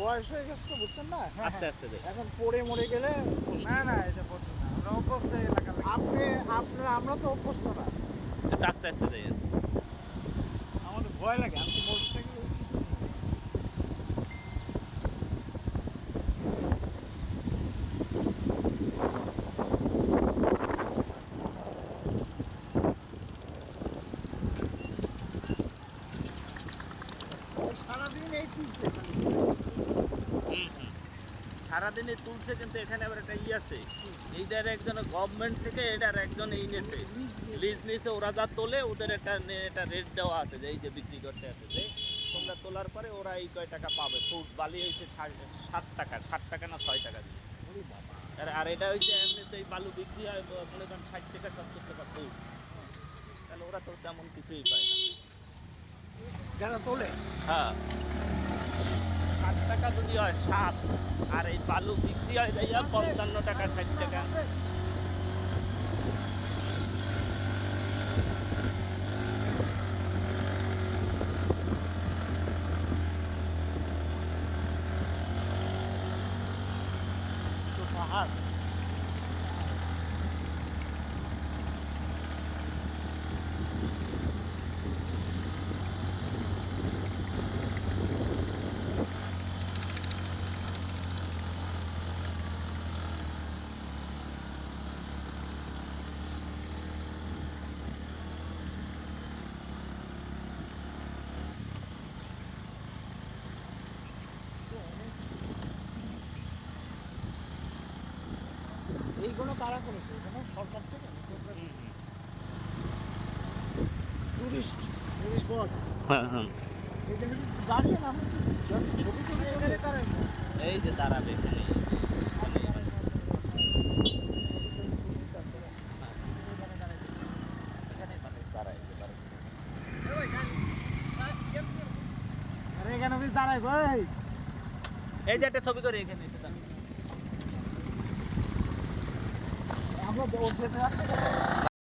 বয়স হয়ে গেছে তো, বুঝছেন না? আস্তে আস্তে দেয়। এখন পড়ে মরে গেলে না এটা পড়ছে না, আমরা অভ্যস্ত এই এলাকার লোক। আমরা তো অভ্যস্ত না। একটু আস্তে আস্তে দেয়। আমাদের ভয় লাগে, আমি তো মোটরসাইকেল সারাদিন এই তুলছে খালি। সারাদিনে তুলছে, কিন্তু এখানে আবার একটা আছে, এইটার একজন গভর্নমেন্ট থেকে এটার একজন এই নিয়েছে, লিজ নিয়েছে। ওরা যা তোলে ওদের একটা রেট দেওয়া আছে, যে এই যে বিক্রি করতে আছে, যে তোমরা তোলার পরে ওরা এই কয় টাকা পাবে। ফুট বালি হয়েছে 60 টাকা না 6 টাকা দিয়ে। আর এটা হচ্ছে এমনিতে এই বালু বিক্রি হয় মনে করেন 60 টাকা 70 টাকা ফুট। তাহলে ওরা তো তেমন কিছুই পায় না যারা তোলে। হ্যাঁ, 60 টাকা যদি হয় 7, আর এই বালু বিক্রি হয় যাইয়া 55 টাকা 60 টাকা। তো পাহাড় এইগুলো কারা করেছে? এখানে সরকার থেকে টুরিস্ট স্পট। হ্যাঁ হ্যাঁ, এটা কিন্তু দাঁড়িয়ে না, ছবি তুলে এই যে দাঁড়াবে এখানে। আরে এখানে দাঁড়াই ভাই, এই যে একটা ছবি করে এখানে এসে দাঁড়ান। আমরা যেতে যাচ্ছি।